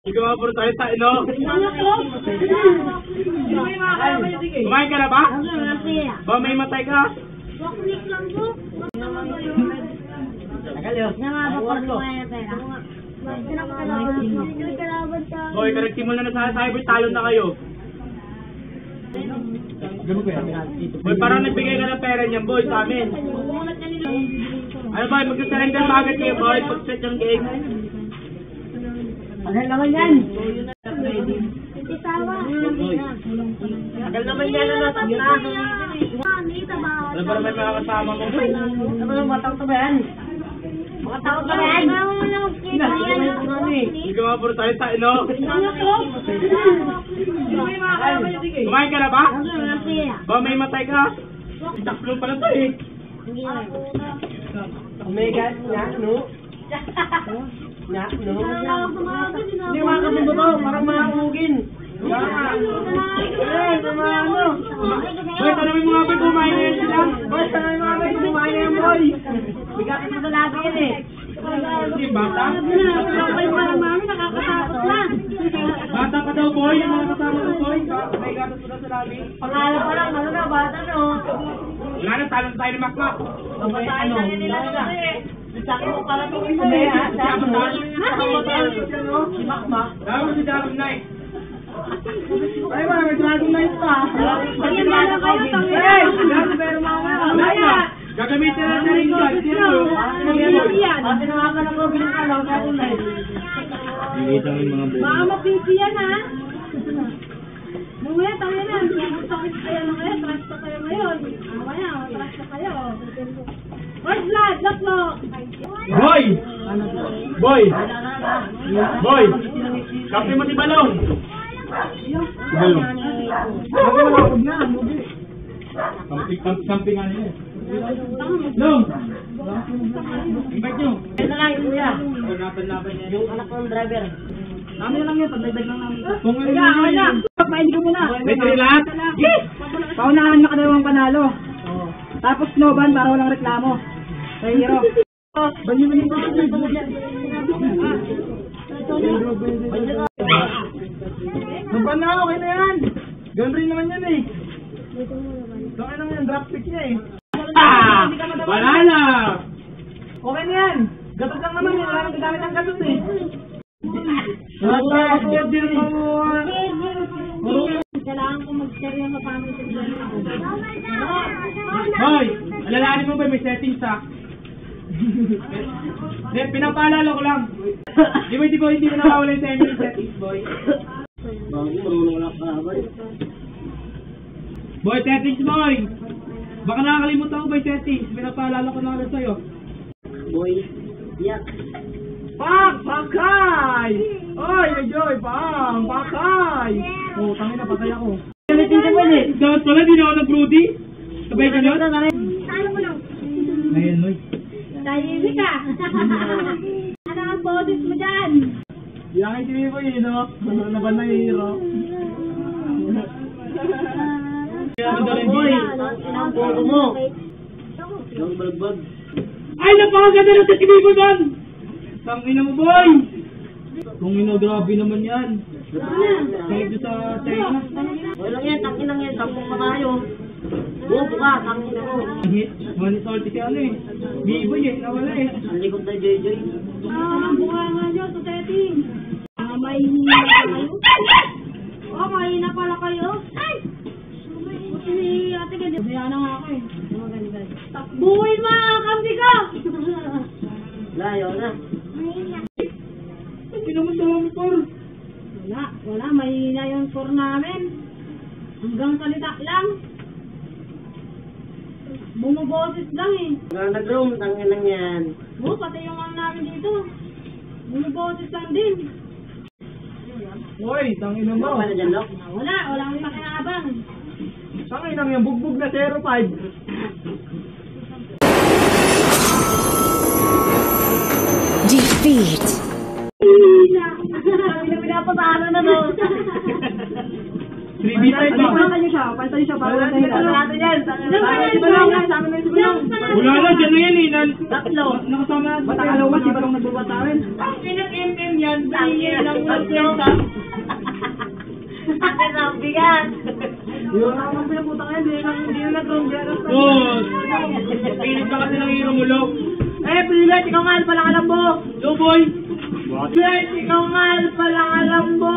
Ikaw puro tayo sa ino. Kumain ka na ba? Ba may matay ka? Tagal yun. Hoy, karektimol na sa cyber, talon na kayo. Boy, parang nagbigay ka ng pera niyan, boy, sa amin. Ano boy, mag-surrender ba agad kayo, boy, pag-set yung game? Tagal naman yan. Tagal naman yan na natin na. Ano ba naman mga kasama mo? Ano yung matang to ba yan? Mga tao to ba yan? Ikaw nga puro tayo sa ino. Kumain ka na ba? Ba may matay ka? Taklong pala to eh. Omega, nga, no? Nga, no? Hindi mga kasundo to, parang mga umugin. Boy, tanawin mo nga ba kumain na yan sila? Boy, tanawin mo nga kumain na yan, boy. Bigat mo sa labi yan eh. Hindi, bata? Nakakatakot lang. Bata pa daw, boy. Yung mga kasama ko, boy. May gatos ko daw sa labi. Pangalan pa lang, ano na, bata no? Wala na, talon tayo ni Makmak. Babataan lang nila na. Saka mo pala itong isumay ha? Saka mo si Makmak. Dami mo si Dragon Knight. Ay, wala may Dragon Knight pa. Ay, wala kayo, Hey! Pero mamaya. Gagamitin na sa ring guard. Sino? Ate nawakan ako, binaka lang, Dragon Knight. Bigitang yung mga buhay. Baka mapipi yan, ha? Mamaya, tayo na. Sakit kayo na kayo. Trust ka kayo ngayon. Mamaya, trust ka kayo. First blood, look mo. Boy! Boy! Boy! Kape mo si Balong! Balong. Kape mo kapag na, mubi. Samping nga niya. Long! Invite nyo. Yan na lang, kuya. Laban niya. Yung anak ko ng driver. Namin na lang yan, pagdagdag lang namin. Kung ano Okay na. Pain ko muna. may trilat? Paunahan na kadalawang panalo. Tapos snowban para walang reklamo. Kay Hero. Naban na, okay na yan. Ganun rin naman yan eh. Okay lang yan, draft pick niya eh. Wala na! Okay na yan. Gatot lang naman yan, wala nang gagamit ng gatot eh. Kailangan ko mag-share yung mapamit sa Hoy! Alalahanin mo ba may settings ha? Pinapaalala ko lang. Di ba hindi mo nakawala yung settings, boy? Boy, settings, boy! Baka nakakalimutan ko ba yung settings? Pinapaalala ko na ulit sa'yo. Boy. Yak. Pakay! Oy, Joy, pakay! Oh, tangin na, patay ako. Dapat pala, di na ako nag-broody. Sabay ka nyo? Saan mo lang? Ayan, Noy. Tahimik ka. Ano ang boses mo dyan? Yakin si Vivo yun, no? Laban na yung hero. Boy, ang boto mo. Yung balagbag. Ay, napakaganda na sa si Vivo doon! Tangina mo, boy! Kung grabe naman yan. Kahit doon sa China. Boy lang yan, tangin lang yan. Tampok pa tayo. Bobo ka, tangin ako. Hit, one salty si ano eh. Vivo eh, nawala eh. Ang likod na Joy. Ang bunga nga nyo sa setting. Mahihina kayo. Oh, mahihina pala kayo. Ay! Buti ni ate ka. Kaya na nga ako eh. Buhay mo, kamsi ka! Layo na. Hindi naman dami por. Wala, mahihina yung score namin. Hanggang salita lang. Bumuboses lang eh. Nag-room, tangin lang yan. Oo, pati yung ano namin dito. Bumuboses lang din. Hoy, tangina mo. Ano pa na dyan, Lok? Wala, walang pakinabang. Tangina mo yung bugbog na 05. Defeat. Pinapatahan na no. 3 B5 ba? Palitan niyo siya para wala Dalawa natin yan. yan. Si Balong yan, sa amin na yung si Balong. Wala na, dyan na yan eh. Tatlo. Nakasama na. Batakalaw ba, si Balong nagbubatarin? Pinag-MM yan, bigyan ng kwenta. Akin ang bigat. Yun ako nang pinaputa ngayon, hindi na nag-room generous. Oo. Pilit ka kasi ng hirong ulo. Pilit, ikaw nga, palang alam mo. Yo boy. Pilit, ikaw nga, palang alam mo.